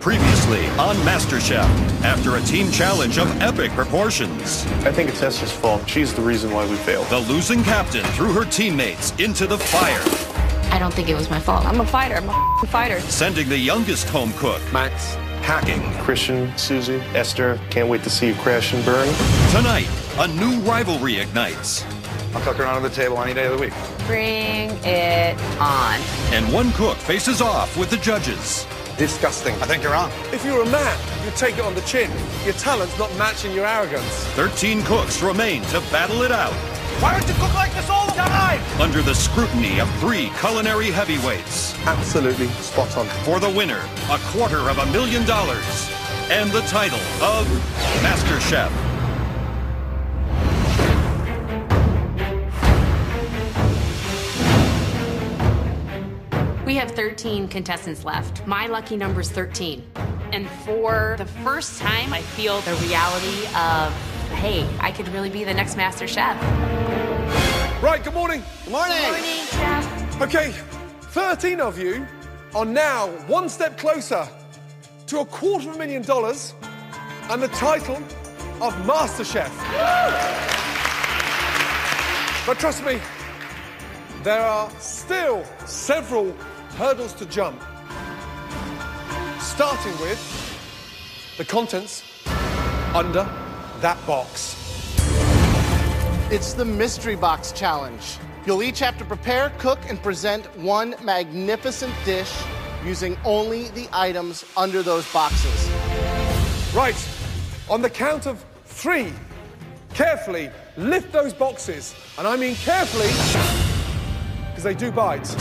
Previously on MasterChef, after a team challenge of epic proportions. I think it's Esther's fault. She's the reason why we failed. The losing captain threw her teammates into the fire. I don't think it was my fault. I'm a fighter. I'm a fighter. Sending the youngest home cook, Max, packing. Christian, Susie, Esther, can't wait to see you crash and burn. Tonight, a new rivalry ignites. I'll cook her onto the table any day of the week. Bring it on. And one cook faces off with the judges. Disgusting. I think you're wrong. If you're a man, you take it on the chin. Your talent's not matching your arrogance. 13 cooks remain to battle it out. Why don't you cook like this all the time? Under the scrutiny of 3 culinary heavyweights. Absolutely spot on. For the winner, $250,000 and the title of MasterChef. We have 13 contestants left. My lucky number is 13. And for the first time, I feel the reality of, hey, I could really be the next Master Chef. Right, good morning. Good morning. Good morning, Chef. Okay, 13 of you are now one step closer to $250,000 and the title of Master Chef. But trust me, there are still several hurdles to jump. Starting with the contents under that box. It's the Mystery Box Challenge. You'll each have to prepare, cook, and present one magnificent dish using only the items under those boxes. Right, on the count of 3, carefully lift those boxes. And I mean carefully, because they do bite.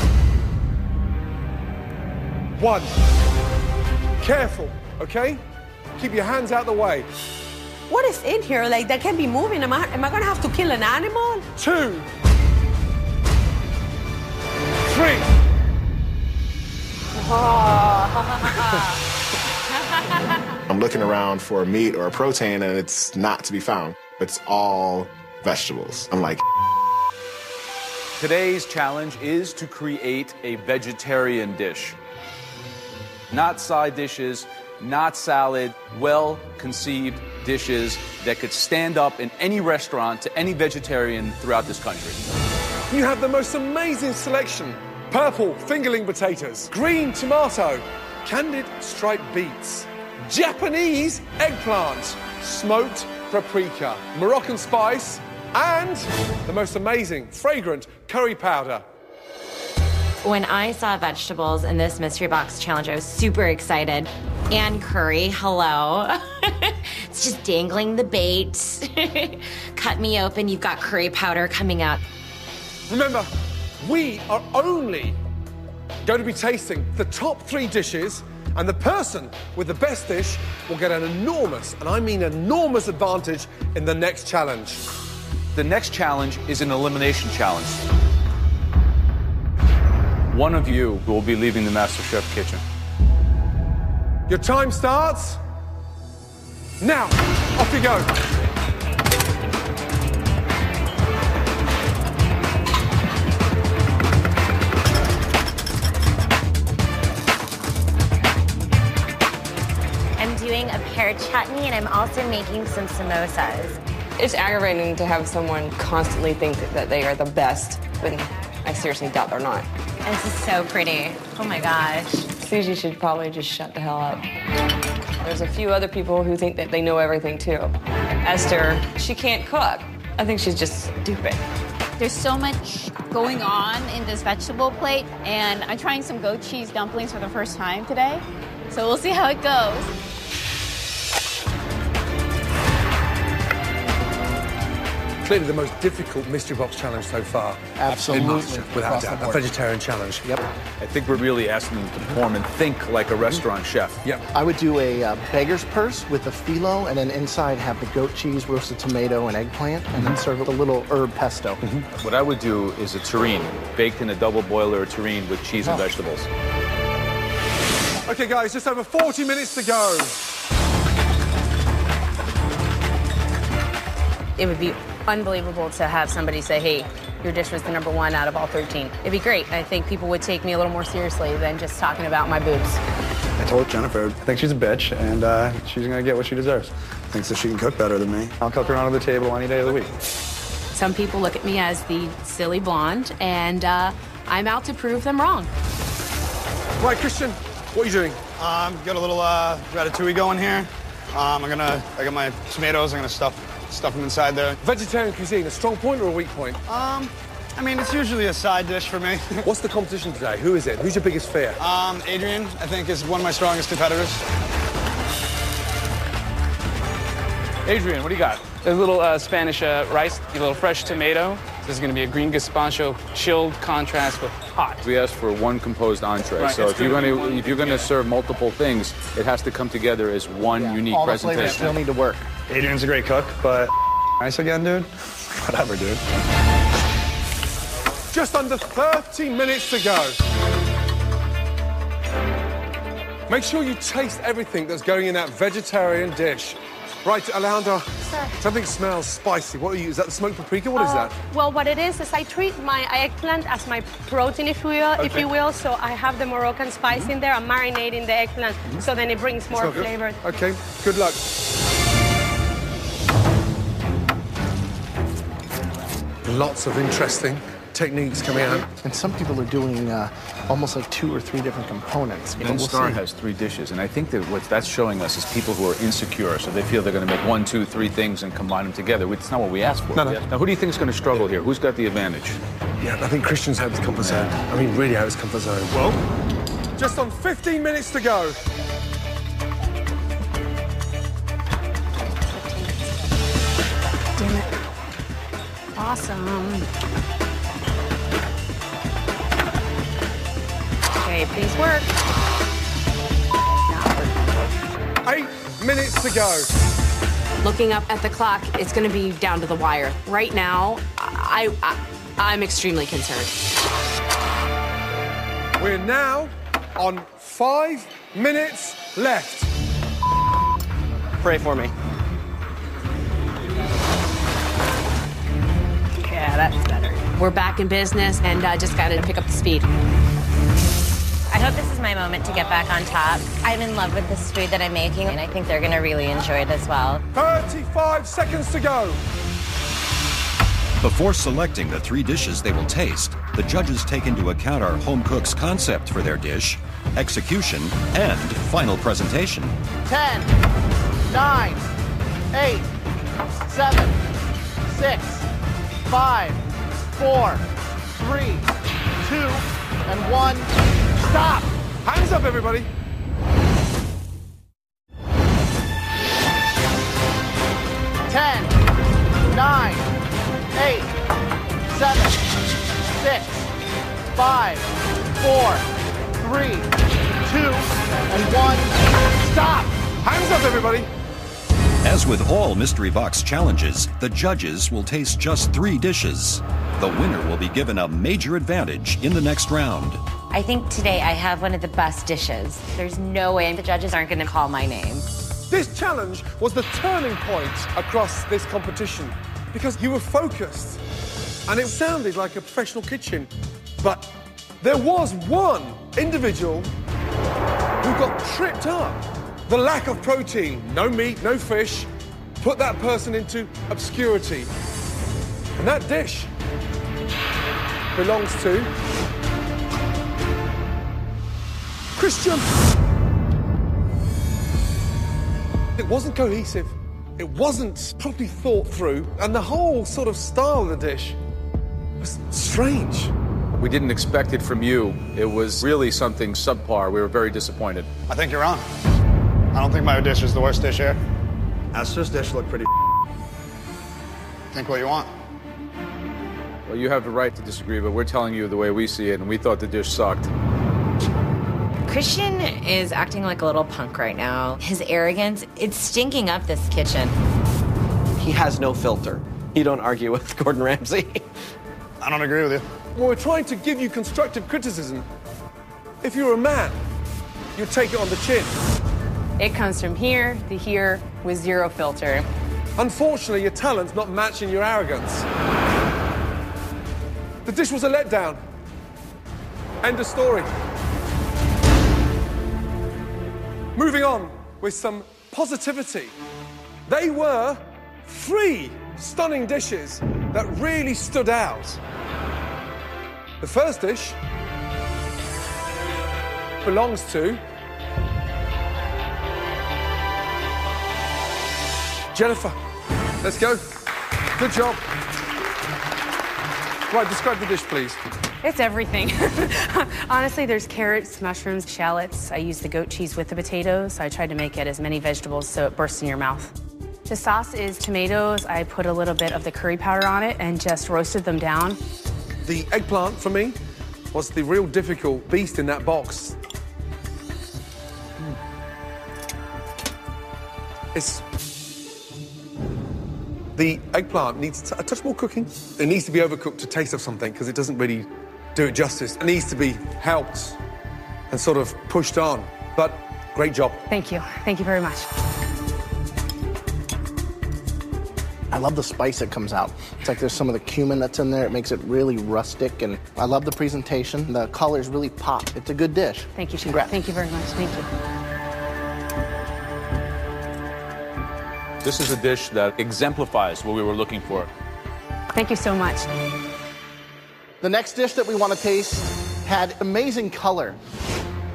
1. Careful, okay? Keep your hands out the way. What is in here? Like, that can be moving. Am I gonna have to kill an animal? 2. 3. I'm looking around for a meat or a protein, and it's not to be found. It's all vegetables. I'm like, Today's challenge is to create a vegetarian dish. Not side dishes, not salad, well-conceived dishes that could stand up in any restaurant to any vegetarian throughout this country. You have the most amazing selection. Purple fingerling potatoes, green tomato, candied striped beets, Japanese eggplant, smoked paprika, Moroccan spice, and the most amazing, fragrant curry powder. When I saw vegetables in this mystery box challenge, I was super excited. And curry, hello. It's just dangling the bait. Cut me open, you've got curry powder coming out. Remember, we are only going to be tasting the top 3 dishes, and the person with the best dish will get an enormous, and I mean enormous, advantage in the next challenge. The next challenge is an elimination challenge. One of you will be leaving the MasterChef kitchen. Your time starts now. Off you go. I'm doing a pear chutney, and I'm also making some samosas. It's aggravating to have someone constantly think that they are the best, when I seriously doubt they're not. And this is so pretty. Oh my gosh. Susie should probably just shut the hell up. There's a few other people who think that they know everything too. Esther, she can't cook. I think she's just stupid. There's so much going on in this vegetable plate, and I'm trying some goat cheese dumplings for the first time today. So we'll see how it goes. Clearly the most difficult mystery box challenge so far. Absolutely. Without doubt, a vegetarian challenge. Yep. I think we're really asking them to perform and think like a restaurant chef. Yep. I would do a beggar's purse with a phyllo, and then inside have the goat cheese, roasted tomato, and eggplant, and then serve with a little herb pesto. What I would do is a terrine, baked in a double boiler or terrine with cheese and vegetables. Okay, guys, just over 40 minutes to go. It would be unbelievable to have somebody say, hey, your dish was the #1 out of all 13. It'd be great. I think people would take me a little more seriously than just talking about my boobs. I told Jennifer, I think she's a bitch, and she's gonna get what she deserves. Thinks that she can cook better than me. I'll cook her onto the table any day of the week. Some people look at me as the silly blonde, and I'm out to prove them wrong. Right, Christian, what are you doing? Got a little ratatouille going here. I got my tomatoes. I'm gonna stuff them inside there. Vegetarian cuisine, a strong point or a weak point? I mean, it's usually a side dish for me. What's the competition today? Who is it? Who's your biggest fear? Adrian, I think, is one of my strongest competitors. Adrian, what do you got? A little Spanish rice, a little fresh tomato. This is going to be a green gazpacho, chilled contrast with hot. We asked for one composed entree, Right, so if you're going to serve multiple things, it has to come together as one unique All the presentation. flavors still need to work. Adrian's a great cook, but nice again, dude. Whatever, dude. Just under 30 minutes to go. Make sure you taste everything that's going in that vegetarian dish. Right, Alejandra, something smells spicy. What are you, is that the smoked paprika? What is that? Well, what it is I treat my eggplant as my protein, if you will. So I have the Moroccan spice in there. I'm marinating the eggplant, so then it brings more flavor. Okay, good luck. Lots of interesting techniques coming out. And some people are doing almost like 2 or 3 different components. And Star has 3 dishes, and I think that what that's showing us is people who are insecure, so they feel they're going to make 1, 2, 3 things and combine them together. It's not what we asked for. No. Now, who do you think is going to struggle here? Who's got the advantage? Yeah, I think Christian's out of his comfort zone. I mean, really out of his comfort zone. Well, just on 15 minutes to go. Damn it. Awesome. Okay, please work. 8 minutes to go. Looking up at the clock, it's going to be down to the wire. Right now, I'm extremely concerned. We're now on 5 minutes left. Pray for me. Yeah, that's better. We're back in business, and just got to pick up the speed. I hope this is my moment to get back on top. I'm in love with this food that I'm making, and I think they're going to really enjoy it as well. 35 seconds to go. Before selecting the 3 dishes they will taste, the judges take into account our home cook's concept for their dish, execution, and final presentation. 10, 9, 8, 7, 6, 5, 4, 3, 2, and 1. Stop! Hands up, everybody. 10, 9, 8, 7, 6, 5, 4, 3, 2, and 1. Stop! Hands up, everybody. As with all mystery box challenges, the judges will taste just 3 dishes. The winner will be given a major advantage in the next round. I think today I have one of the best dishes. There's no way the judges aren't going to call my name. This challenge was the turning point across this competition because you were focused and it sounded like a professional kitchen. But there was one individual who got tripped up. The lack of protein, no meat, no fish, put that person into obscurity. And that dish belongs to Christian. It wasn't cohesive, it wasn't properly thought through, and the whole sort of style of the dish was strange. We didn't expect it from you. It was really something subpar. We were very disappointed. I think you're wrong. I don't think my dish is the worst dish here. Esther's dish looked pretty. Think what you want. Well, you have the right to disagree, but we're telling you the way we see it, and we thought the dish sucked. Christian is acting like a little punk right now. His arrogance, it's stinking up this kitchen. He has no filter. You don't argue with Gordon Ramsay. I don't agree with you. Well, we're trying to give you constructive criticism. If you're a man, you take it on the chin. It comes from here to here with 0 filter. Unfortunately, your talent's not matching your arrogance. The dish was a letdown. End of story. Moving on with some positivity. They were 3 stunning dishes that really stood out. The first dish belongs to Jennifer. Let's go. Good job. Right, describe the dish, please. It's everything. Honestly, there's carrots, mushrooms, shallots. I use the goat cheese with the potatoes. I tried to make it as many vegetables so it bursts in your mouth. The sauce is tomatoes. I put a little bit of the curry powder on it and just roasted them down. The eggplant, for me, was the real difficult beast in that box. The eggplant needs a touch more cooking. It needs to be overcooked to taste of something because it doesn't really do it justice. It needs to be helped and sort of pushed on. But great job. Thank you. Thank you very much. I love the spice that comes out. It's like there's some of the cumin that's in there. It makes it really rustic, and I love the presentation. The colors really pop. It's a good dish. Thank you, Congrats. Thank you very much. Thank you. This is a dish that exemplifies what we were looking for. Thank you so much. The next dish that we want to taste had amazing color.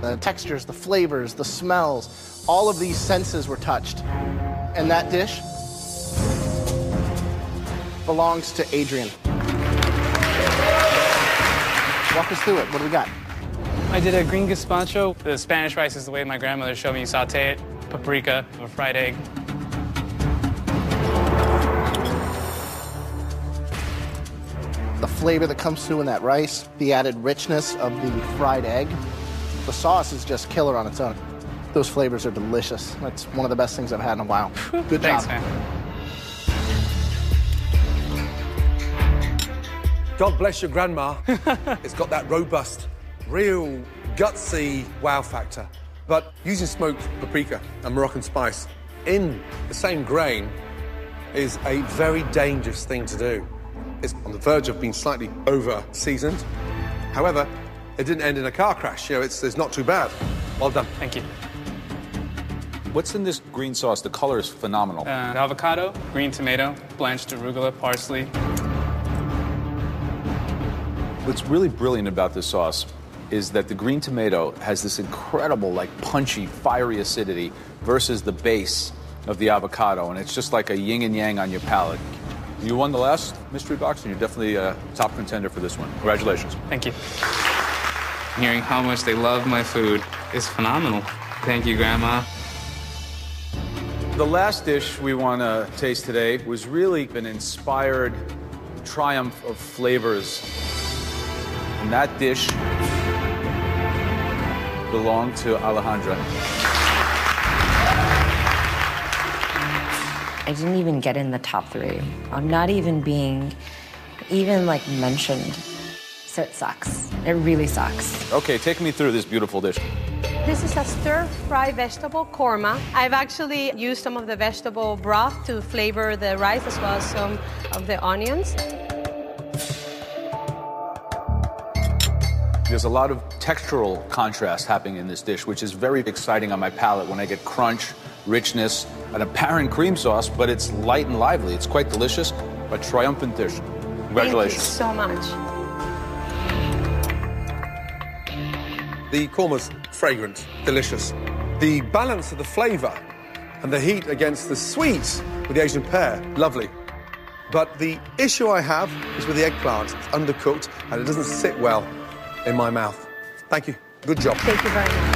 The textures, the flavors, the smells, all of these senses were touched. And that dish belongs to Adrian. Walk us through it. What do we got? I did a green gazpacho. The Spanish rice is the way my grandmother showed me. You saute it, paprika, a fried egg. The flavor that comes through in that rice, the added richness of the fried egg. The sauce is just killer on its own. Those flavors are delicious. That's one of the best things I've had in a while. Good job. Thanks, man. God bless your grandma. It's got that robust, real gutsy wow factor. But using smoked paprika and Moroccan spice in the same grain is a very dangerous thing to do. It's on the verge of being slightly over-seasoned. However, it didn't end in a car crash. You know, it's not too bad. Well done. Thank you. What's in this green sauce? The color is phenomenal. Avocado, green tomato, blanched arugula, parsley. What's really brilliant about this sauce is that the green tomato has this incredible, like, punchy, fiery acidity versus the base of the avocado, and it's just like a yin and yang on your palate. You won the last mystery box, and you're definitely a top contender for this one. Congratulations. Thank you. Hearing how much they love my food is phenomenal. Thank you, Grandma. The last dish we want to taste today was really an inspired triumph of flavors. And that dish belonged to Alejandra. I didn't even get in the top 3. I'm not even being mentioned. So it sucks. It really sucks. Okay, take me through this beautiful dish. This is a stir-fry vegetable korma. I've actually used some of the vegetable broth to flavor the rice as well as some of the onions. There's a lot of textural contrast happening in this dish, which is very exciting on my palate when I get crunch, richness, an apparent cream sauce, but it's light and lively. It's quite delicious. A triumphant dish. Congratulations. Thank you so much. The korma's fragrant, delicious. The balance of the flavor and the heat against the sweet with the Asian pear, lovely. But the issue I have is with the eggplant. It's undercooked and it doesn't sit well in my mouth. Thank you. Good job. Thank you very much.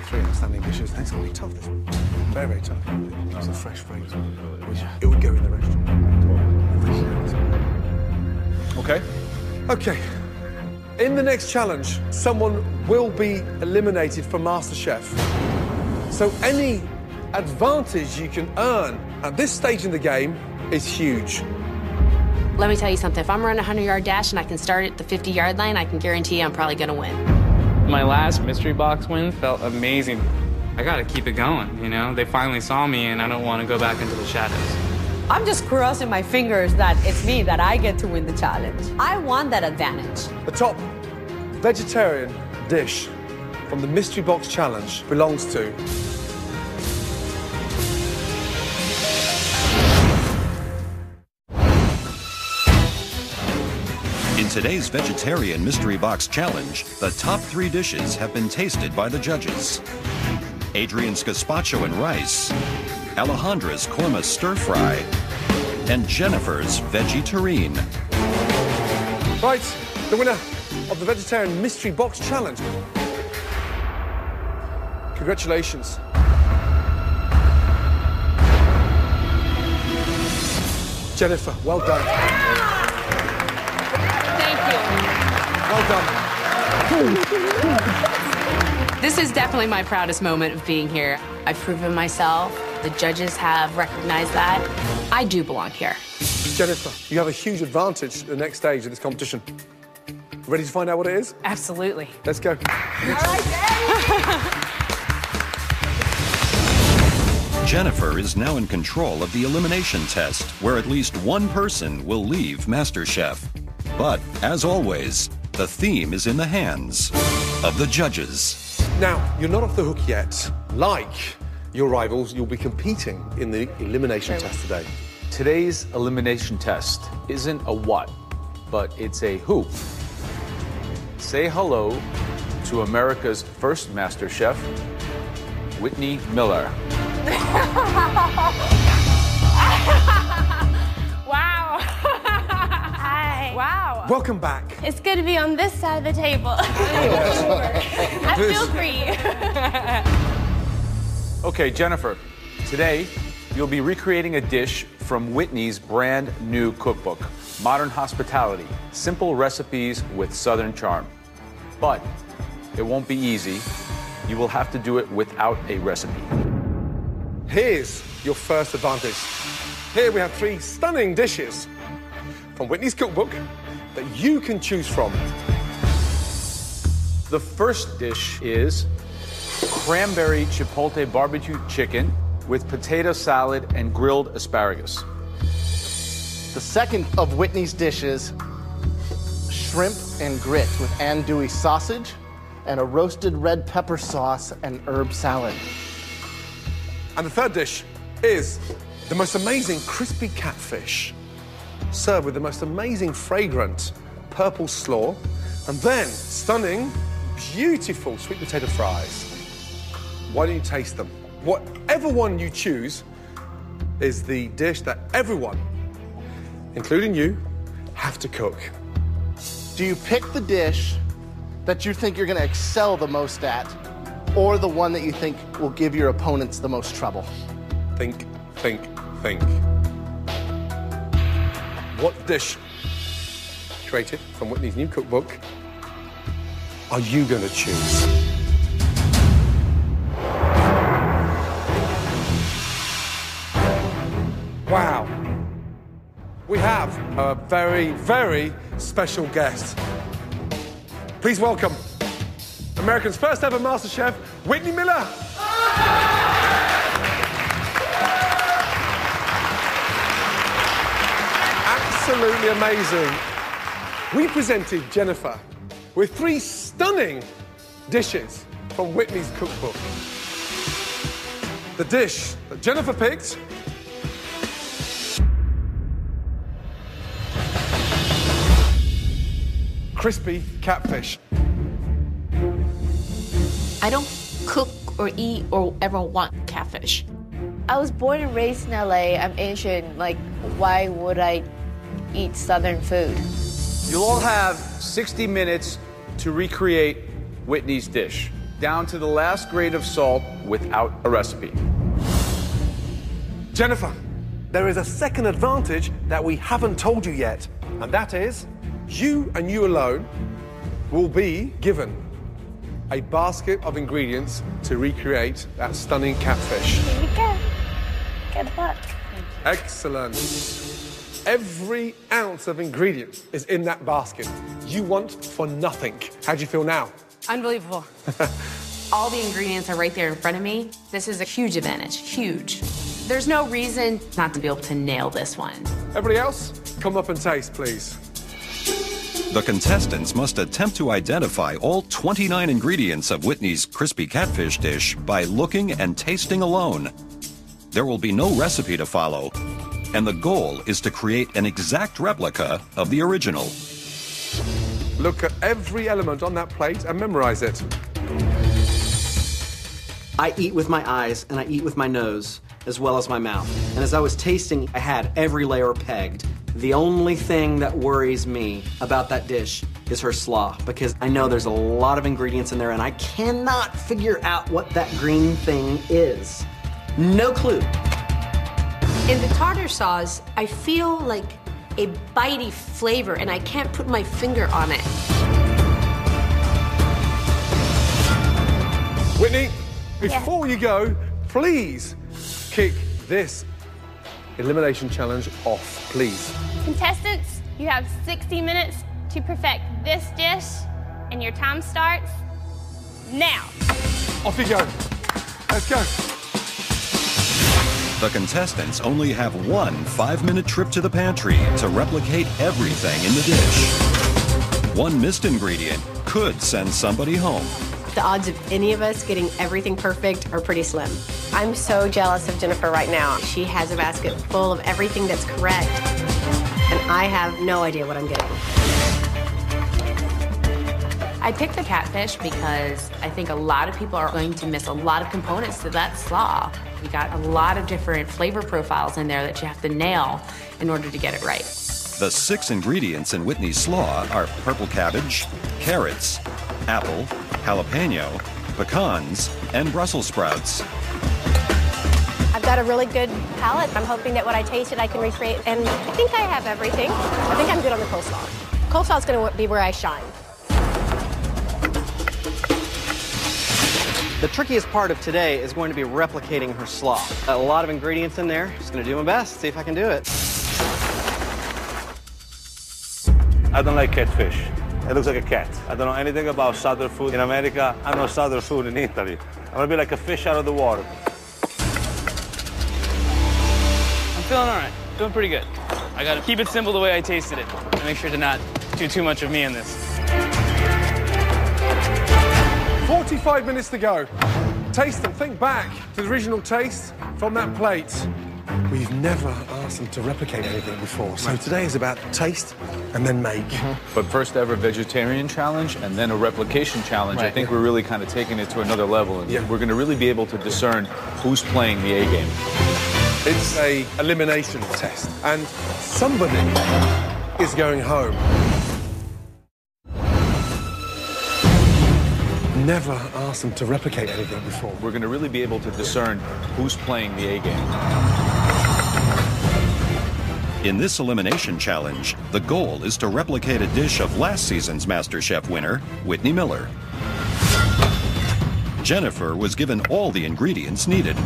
3 outstanding dishes. It's going to be tough, this one. Very, very tough. It's a fresh fragrance. It would go in the restaurant. Okay. Okay. In the next challenge, someone will be eliminated from MasterChef. So any advantage you can earn at this stage in the game is huge. Let me tell you something. If I'm running a 100-yard dash and I can start at the 50-yard line, I can guarantee I'm probably going to win. My last mystery box win felt amazing. I got to keep it going, you know? They finally saw me, and I don't want to go back into the shadows. I'm just crossing my fingers that it's me, that I get to win the challenge. I want that advantage. The top vegetarian dish from the Mystery Box Challenge belongs to? In today's Vegetarian Mystery Box Challenge, the top 3 dishes have been tasted by the judges. Adrian's gazpacho and rice, Alejandra's korma stir-fry, and Jennifer's veggie terrine. Right, the winner of the Vegetarian Mystery Box Challenge. Congratulations. Jennifer, well done. Thank you. Well done. This is definitely my proudest moment of being here. I've proven myself. The judges have recognized that. I do belong here. Jennifer, you have a huge advantage at the next stage of this competition. Ready to find out what it is? Absolutely. Let's go. All right, Jennifer is now in control of the elimination test, where at least one person will leave MasterChef. But, as always, the theme is in the hands of the judges. Now, you're not off the hook yet. Like your rivals, you'll be competing in the elimination test today. Today's elimination test isn't a what, but it's a who. Say hello to America's first MasterChef, Whitney Miller. Wow. Hi. Wow. Welcome back. It's good to be on this side of the table. I feel free. Okay, Jennifer, today you'll be recreating a dish from Whitney's brand new cookbook, Modern Hospitality, Simple Recipes with Southern Charm. But it won't be easy. You will have to do it without a recipe. Here's your first advantage. Here we have 3 stunning dishes from Whitney's cookbook that you can choose from. The first dish is cranberry chipotle barbecue chicken with potato salad and grilled asparagus. The second of Whitney's dishes, shrimp and grits with andouille sausage and a roasted red pepper sauce and herb salad. And the third dish is the most amazing crispy catfish, served with the most amazing fragrant purple slaw, and then stunning, beautiful sweet potato fries. Why don't you taste them? Whatever one you choose is the dish that everyone, including you, have to cook. Do you pick the dish that you think you're going to excel the most at, or the one that you think will give your opponents the most trouble? Think, think, think. What dish created from Whitney's new cookbook are you going to choose? Wow. We have a very, very special guest. Please welcome America's first ever MasterChef, Whitney Miller. Absolutely amazing. We presented Jennifer with 3 stunning dishes from Whitney's cookbook. The dish that Jennifer picked crispy catfish. I don't cook or eat or ever want catfish. I was born and raised in LA. I'm Asian. Like, why would I eat Southern food? You'll all have 60 minutes to recreate Whitney's dish, down to the last grade of salt without a recipe. Jennifer, there is a second advantage that we haven't told you yet, and that is you and you alone will be given a basket of ingredients to recreate that stunning catfish. Here you go. Good luck. Excellent. Every ounce of ingredient is in that basket. You want for nothing. How do you feel now? Unbelievable. All the ingredients are right there in front of me. This is a huge advantage, huge. There's no reason not to be able to nail this one. Everybody else, come up and taste, please. The contestants must attempt to identify all 29 ingredients of Whitney's crispy catfish dish by looking and tasting alone. There will be no recipe to follow, and the goal is to create an exact replica of the original. Look at every element on that plate and memorize it. I eat with my eyes and I eat with my nose as well as my mouth. And as I was tasting, I had every layer pegged. The only thing that worries me about that dish is her slaw, because I know there's a lot of ingredients in there and I cannot figure out what that green thing is. No clue. In the tartar sauce, I feel like a bitey flavor and I can't put my finger on it. Whitney, before you go, please kick this elimination challenge off, please. Contestants, you have 60 minutes to perfect this dish, and your time starts now. Off you go. Let's go. The contestants only have one 5-minute trip to the pantry to replicate everything in the dish. One missed ingredient could send somebody home. The odds of any of us getting everything perfect are pretty slim. I'm so jealous of Jennifer right now. She has a basket full of everything that's correct, and I have no idea what I'm getting. I picked the catfish because I think a lot of people are going to miss a lot of components to that slaw. We got a lot of different flavor profiles in there that you have to nail in order to get it right. The 6 ingredients in Whitney's slaw are purple cabbage, carrots, apple, jalapeno, pecans, and Brussels sprouts. I've got a really good palate. I'm hoping that what I tasted I can recreate, and I think I have everything. I think I'm good on the coleslaw. Coleslaw is going to be where I shine. The trickiest part of today is going to be replicating her slaw. A lot of ingredients in there. Just going to do my best, see if I can do it. I don't like catfish. It looks like a cat. I don't know anything about southern food in America. I know southern food in Italy. I'm gonna be like a fish out of the water. I'm feeling all right. Doing pretty good. I gotta keep it simple the way I tasted it and make sure to not do too much of me in this. 45 minutes to go. Taste and think back to the original taste from that plate. We've never asked them to replicate anything before, so today is about taste and then make. But first ever vegetarian challenge and then a replication challenge. Right, I think we're really kind of taking it to another level, and we're going to really be able to discern who's playing the A game. It's a elimination test, and somebody is going home. Never asked them to replicate anything before. We're going to really be able to discern who's playing the A game. In this elimination challenge, the goal is to replicate a dish of last season's MasterChef winner, Whitney Miller. Jennifer was given all the ingredients needed,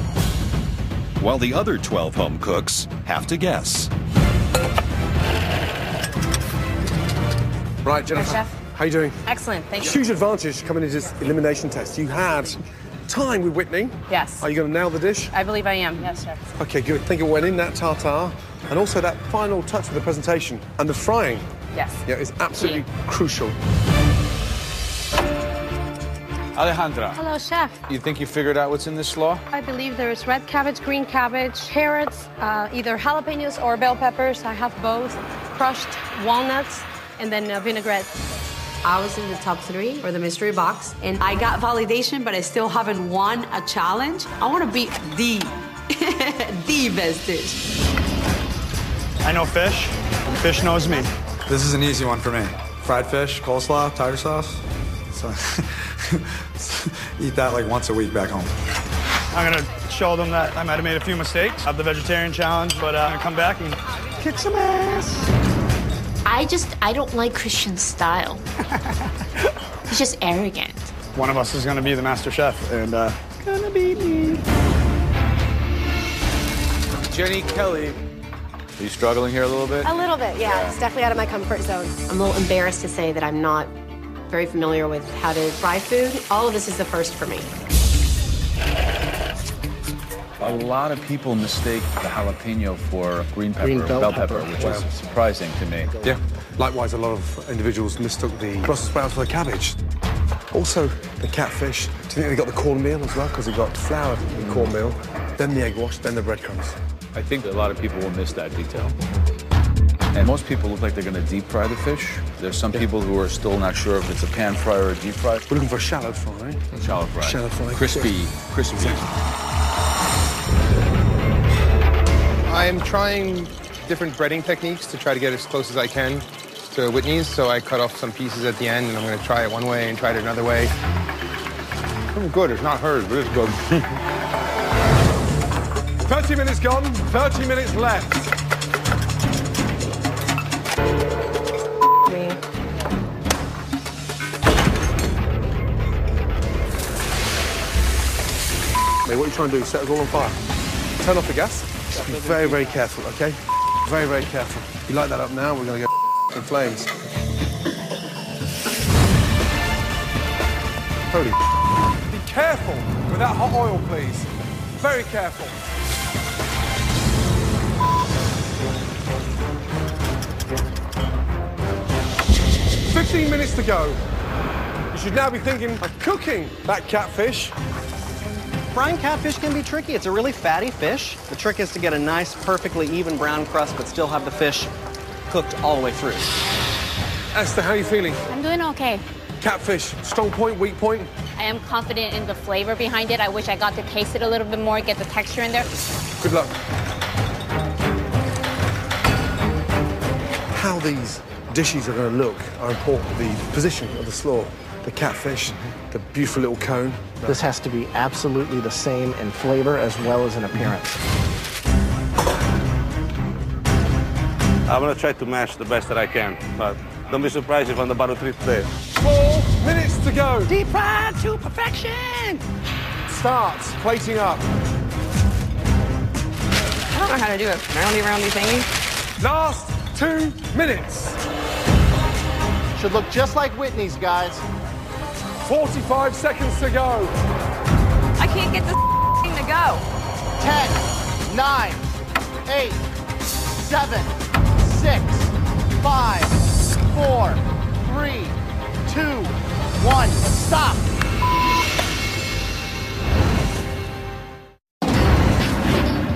while the other 12 home cooks have to guess. Right, Jennifer. Hi, Chef. How you doing? Excellent, thank you. Huge advantage coming into this elimination test. You had time with Whitney. Yes. Are you going to nail the dish? I believe I am, yes, Chef. Okay, good. Think it went in that tartare, and also that final touch of the presentation and the frying. Yes. Yeah, it's absolutely crucial. Alejandra. Hello, Chef. You think you figured out what's in this slaw? I believe there is red cabbage, green cabbage, carrots, either jalapenos or bell peppers. I have both, crushed walnuts, and then vinaigrette. I was in the top 3 for the mystery box, and I got validation, but I still haven't won a challenge. I want to be the best dish. I know fish, and fish knows me. This is an easy one for me. Fried fish, coleslaw, tartar sauce. So eat that like once a week back home. I'm gonna show them that I might have made a few mistakes of the vegetarian challenge, but I'm gonna come back and kick some ass. I don't like Christian style. He's just arrogant. One of us is gonna be the master chef, and gonna be me. Jenny Kelly. Are you struggling here a little bit? A little bit, yeah. It's definitely out of my comfort zone. I'm a little embarrassed to say that I'm not very familiar with how to fry food. All of this is the first for me. A lot of people mistake the jalapeno for green pepper, bell pepper, which is surprising to me. Yeah. Likewise, a lot of individuals mistook the Brussels sprouts for the cabbage. Also, the catfish. Do you think they got the cornmeal as well? Because they got flour in the cornmeal, then the egg wash, then the breadcrumbs. I think a lot of people will miss that detail. And most people look like they're going to deep fry the fish. There's some people who are still not sure if it's a pan fry or a deep fry. We're looking for a shallow fry. Shallow fry. Shallow fry. Crispy. I'm trying different breading techniques to try to get as close as I can to Whitney's, so I cut off some pieces at the end, and I'm going to try it one way and try it another way. Oh, good. It's not hers, but it's good. 30 minutes gone, 30 minutes left. Mate, what are you trying to do? Set us all on fire. Turn off the gas. Just be very, very careful, okay? Very, very careful. You light that up now, we're going to go in flames. Holy. Be careful with that hot oil, please. Very careful. "15 minutes to go. You should now be thinking of cooking that catfish. Frying catfish can be tricky. It's a really fatty fish. The trick is to get a nice, perfectly even brown crust, but still have the fish cooked all the way through. Esther, how are you feeling? I'm doing okay. Catfish, strong point, weak point? I am confident in the flavor behind it. I wish I got to taste it a little bit more, get the texture in there. Good luck. How these dishes are going to look are important. The position of the slaw, the catfish, the beautiful little cone. This has to be absolutely the same in flavor as well as in appearance. I'm gonna try to match the best that I can, but don't be surprised if I'm the bottom 3 today. 4 minutes to go. Deep fried to perfection. Start plating up. I don't know how to do a roundy thingy. Last 2 minutes. Should look just like Whitney's, guys. 45 seconds to go. I can't get this thing to go. 10, 9, 8, 7, 6, 5, 4, 3, 2, 1. Stop.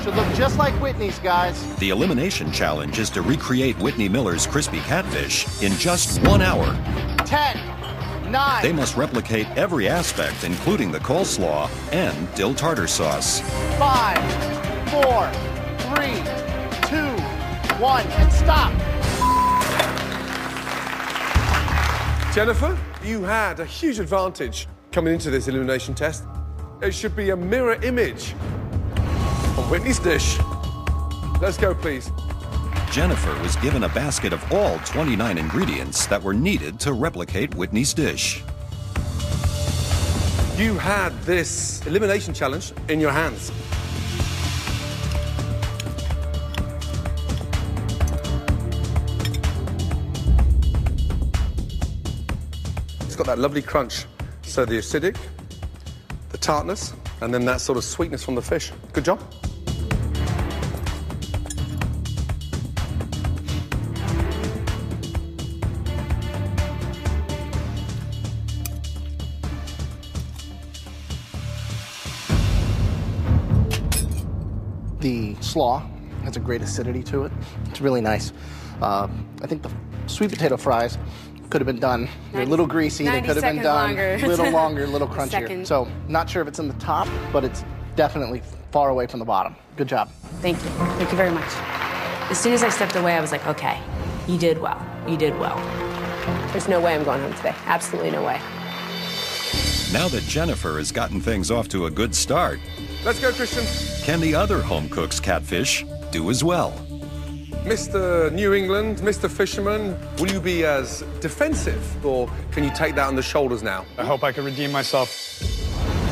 Should look just like Whitney's, guys. The elimination challenge is to recreate Whitney Miller's crispy catfish in just 1 hour. 10, 9. They must replicate every aspect, including the coleslaw and dill tartar sauce. 5, 4, 3, 2, 1, and stop. Jennifer, you had a huge advantage coming into this elimination test. It should be a mirror image of Whitney's dish. Let's go, please. Jennifer was given a basket of all 29 ingredients that were needed to replicate Whitney's dish. You had this elimination challenge in your hands. It's got that lovely crunch. So the acidic, the tartness, and then that sort of sweetness from the fish. Good job. The slaw has a great acidity to it. It's really nice. I think the sweet potato fries could have been done. They're a little greasy. They could have been done a little longer, a little crunchier. So not sure if it's in the top, but it's definitely far away from the bottom. Good job. Thank you. Thank you very much. As soon as I stepped away, I was like, okay, you did well. You did well. There's no way I'm going home today. Absolutely no way. Now that Jennifer has gotten things off to a good start, let's go, Christian. Can the other home cook's catfish do as well? Mr. New England, Mr. Fisherman, will you be as defensive, or can you take that on the shoulders now? I hope I can redeem myself.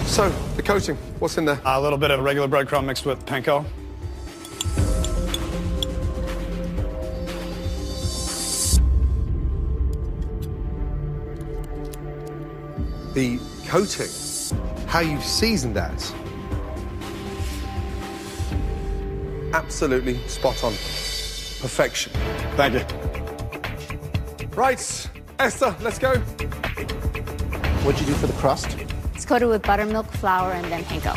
So, the coating, what's in there? A little bit of regular breadcrumb mixed with panko. The coating, how you've seasoned that. absolutely spot on. Perfection. Thank you. Right, Esther, let's go. What'd you do for the crust? It's coated with buttermilk, flour, and then panko.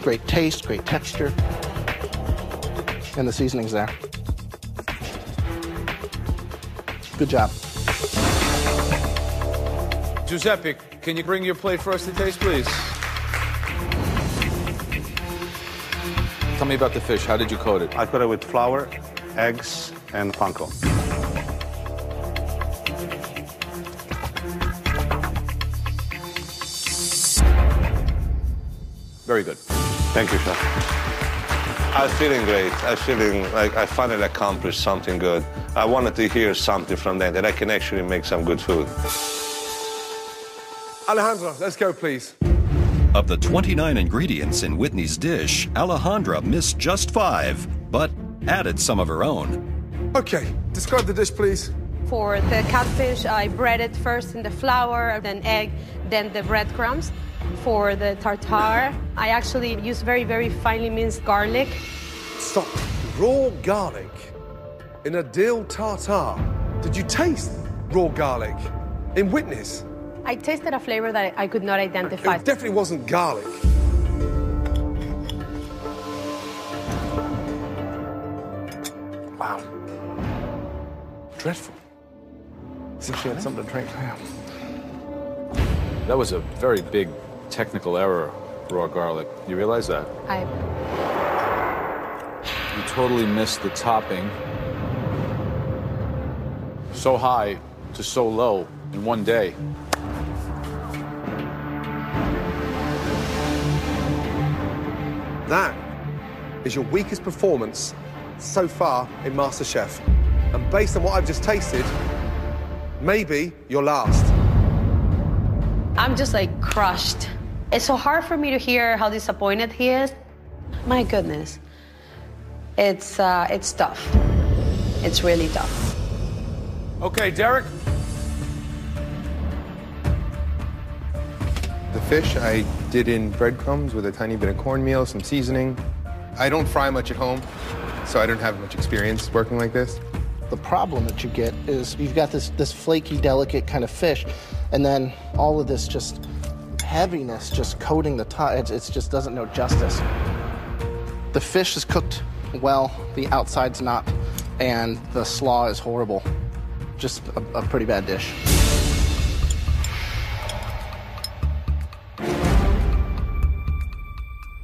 Great taste, great texture. And the seasoning's there. Good job. Giuseppe, can you bring your plate for us to taste, please? Tell me about the fish. How did you coat it? I coat it with flour, eggs, and panko. Very good. Thank you, chef. I'm feeling great. I'm feeling like I finally accomplished something good. I wanted to hear something from them that I can actually make some good food. Alejandra, let's go, please. Of the 29 ingredients in Whitney's dish, Alejandra missed just 5, but added some of her own. Okay, describe the dish, please. For the catfish, I bread it first in the flour, then egg, then the breadcrumbs. For the tartare, I actually use very, very finely minced garlic. Stop. Raw garlic in a dill tartare. Did you taste raw garlic in Whitney's? I tasted a flavor that I could not identify. It definitely wasn't garlic. Wow. Dreadful. As if she had something to drink. Yeah. That was a very big technical error, raw garlic. You realize that? You totally missed the topping. So high to so low in one day. That is your weakest performance so far in MasterChef. And based on what I've just tasted, maybe your last. I'm just like crushed. It's so hard for me to hear how disappointed he is. My goodness. It's tough. It's really tough. Okay, Derek. The fish I did in breadcrumbs with a tiny bit of cornmeal, some seasoning. I don't fry much at home, so I don't have much experience working like this. The problem that you get is you've got this flaky, delicate kind of fish, and then all of this just heaviness just coating the top. It just doesn't know justice. The fish is cooked well, the outside's not, and the slaw is horrible. Just a pretty bad dish.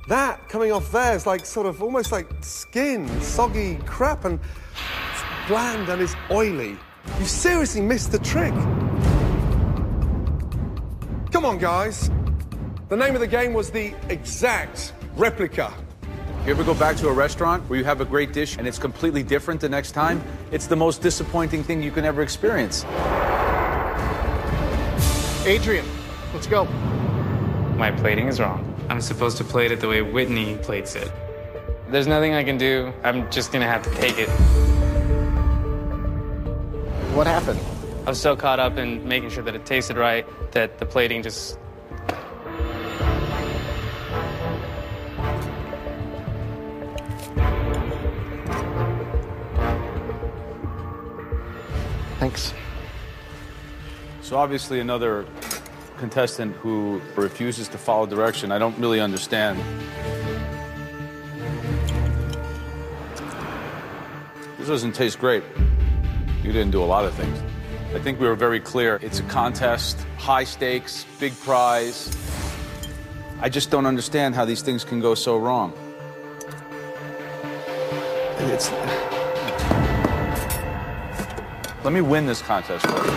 That coming off there is like sort of almost like skin, soggy crap, and it's bland and it's oily. You seriously missed the trick. Come on, guys. The name of the game was the exact replica. You ever go back to a restaurant where you have a great dish and it's completely different the next time? It's the most disappointing thing you can ever experience. Adrian, let's go. My plating is wrong. I'm supposed to plate it the way Whitney plates it. There's nothing I can do. I'm just gonna have to take it. What happened? I was so caught up in making sure that it tasted right that the plating just... Thanks. So obviously another contestant who refuses to follow direction. I don't really understand. This doesn't taste great. You didn't do a lot of things. I think we were very clear. It's a contest, high stakes, big prize. I just don't understand how these things can go so wrong. Let me win this contest for you.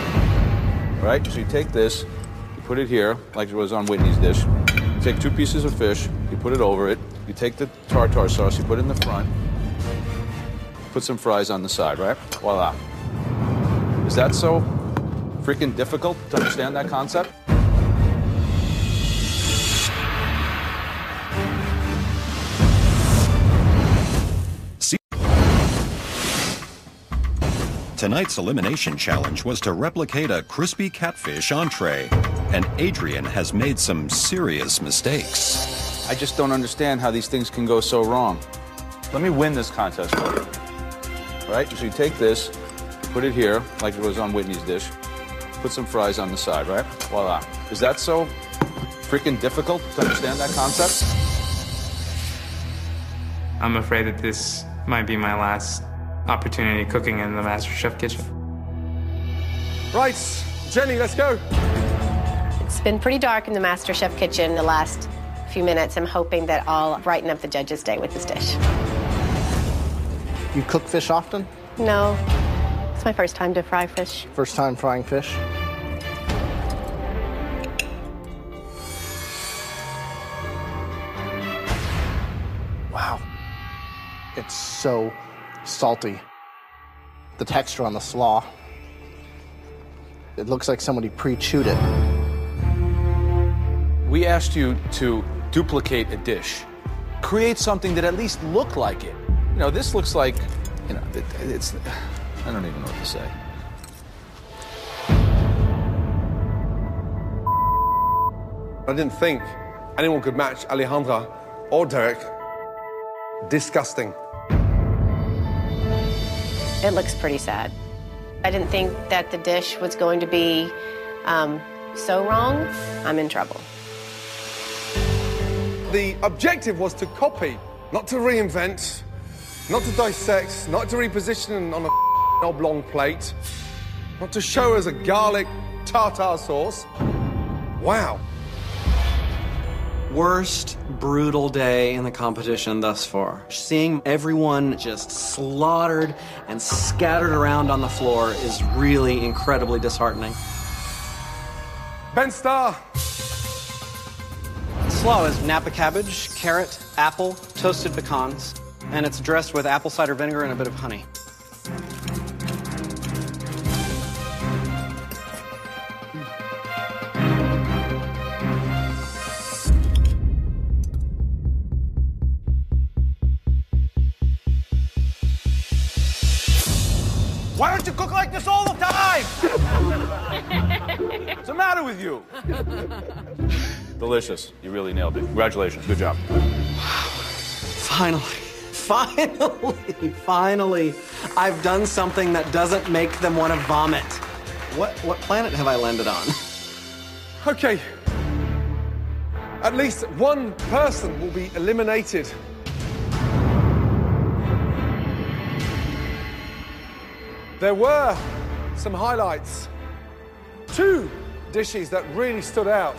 All right, so you take this, you put it here, like it was on Whitney's dish. You take 2 pieces of fish, you put it over it. You take the tartare sauce, you put it in the front. Put some fries on the side, right? Voila. Is that so freaking difficult to understand that concept? Tonight's elimination challenge was to replicate a crispy catfish entree, and Adrian has made some serious mistakes. I just don't understand how these things can go so wrong. Let me win this contest for you. All right, so you take this, put it here, like it was on Whitney's dish, put some fries on the side, right? Voila. Is that so freaking difficult to understand that concept? I'm afraid that this might be my last opportunity cooking in the MasterChef kitchen. Right, Jenny, let's go. It's been pretty dark in the MasterChef kitchen the last few minutes. I'm hoping that I'll brighten up the judges' day with this dish. You cook fish often? No, it's my first time to fry fish. First time frying fish? Wow. It's so salty. The texture on the slaw. It looks like somebody pre-chewed it. We asked you to duplicate a dish. Create something that at least looked like it. You know, this looks like, you know, it's, I don't even know what to say. I didn't think anyone could match Alejandra or Derek. Disgusting. It looks pretty sad. I didn't think that the dish was going to be so wrong. I'm in trouble. The objective was to copy, not to reinvent, not to dissect, not to reposition on a oblong plate, not to show us a garlic tartar sauce. Wow. Worst brutal day in the competition thus far. Seeing everyone just slaughtered and scattered around on the floor is really incredibly disheartening. Ben Starr. Slaw is Napa cabbage, carrot, apple, toasted pecans, and it's dressed with apple cider vinegar and a bit of honey. Why don't you cook like this all the time? What's the matter with you? Delicious. You really nailed it. Congratulations. Good job. Finally, I've done something that doesn't make them want to vomit. What planet have I landed on? Okay. At least one person will be eliminated. There were some highlights. 2 dishes that really stood out.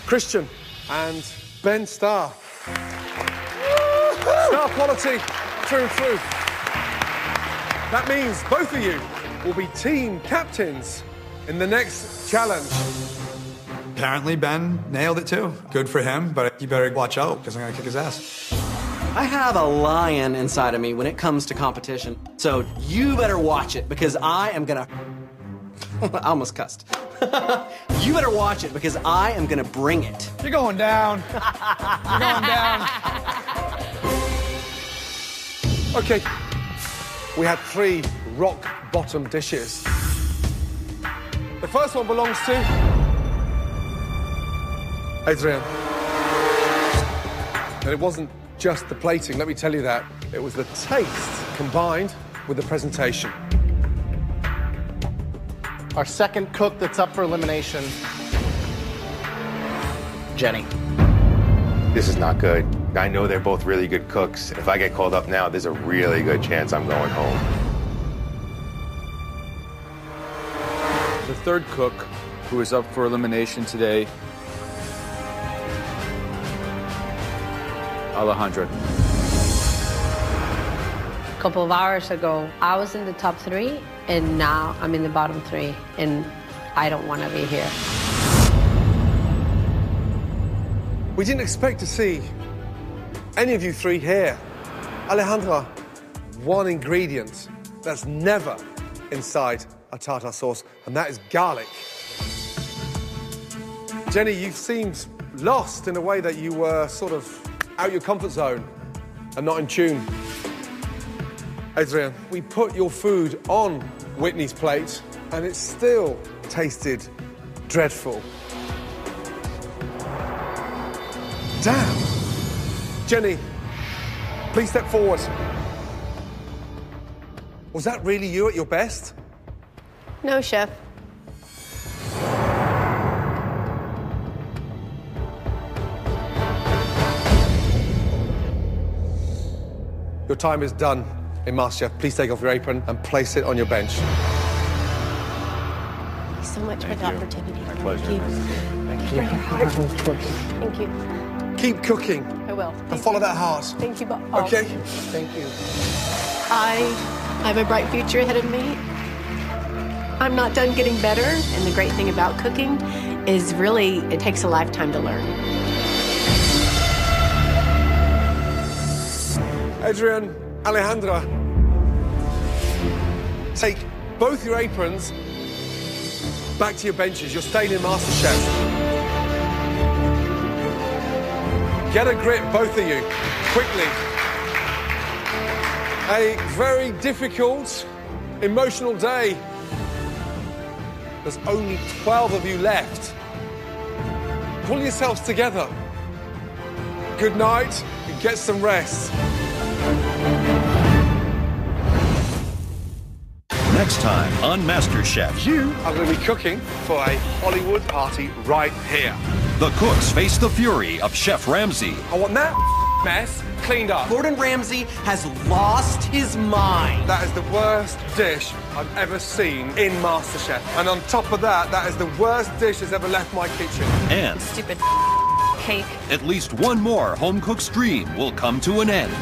Christian and Ben Starr. Star quality through and through. That means both of you will be team captains in the next challenge. Apparently, Ben nailed it too. Good for him, but you better watch out because I'm going to kick his ass. I have a lion inside of me when it comes to competition, so you better watch it because I am gonna... I almost cussed. You better watch it because I am gonna bring it. You're going down. You're going down. Okay, we had 3 rock-bottom dishes. The first one belongs to Adrian. And it wasn't just the plating, let me tell you that. It was the taste combined with the presentation. Our second cook that's up for elimination, Jenny. This is not good. I know they're both really good cooks. If I get called up now, there's a really good chance I'm going home. The third cook who is up for elimination today, Alejandra. A couple of hours ago, I was in the top 3, and now I'm in the bottom 3, and I don't want to be here. We didn't expect to see any of you 3 here. Alejandra, one ingredient that's never inside a tartar sauce, and that is garlic. Jenny, you seemed lost in a way that you were sort of out your comfort zone and not in tune. Adrian, we put your food on Whitney's plate, and it still tasted dreadful. Damn. Jenny, please step forward. Was that really you at your best? No, Chef. Your time is done in MasterChef. Please take off your apron and place it on your bench. Thank you so much for the opportunity. My pleasure. Thank you. Thank you. Keep cooking. I will. And follow that heart. Thank you, Bob. Okay? Thank you. I have a bright future ahead of me. I'm not done getting better, and the great thing about cooking is really it takes a lifetime to learn. Adrian, Alejandra, take both your aprons back to your benches. You're staying in MasterChef. Get a grip, both of you, quickly. A very difficult, emotional day. There's only 12 of you left. Pull yourselves together. Good night and get some rest. Next time on MasterChef. You are going to be cooking for a Hollywood party right here. The cooks face the fury of Chef Ramsay. I want that mess cleaned up. Gordon Ramsay has lost his mind. That is the worst dish I've ever seen in MasterChef. And on top of that, that is the worst dish that's ever left my kitchen. And Stupid cake. at least one more home cook's dream will come to an end.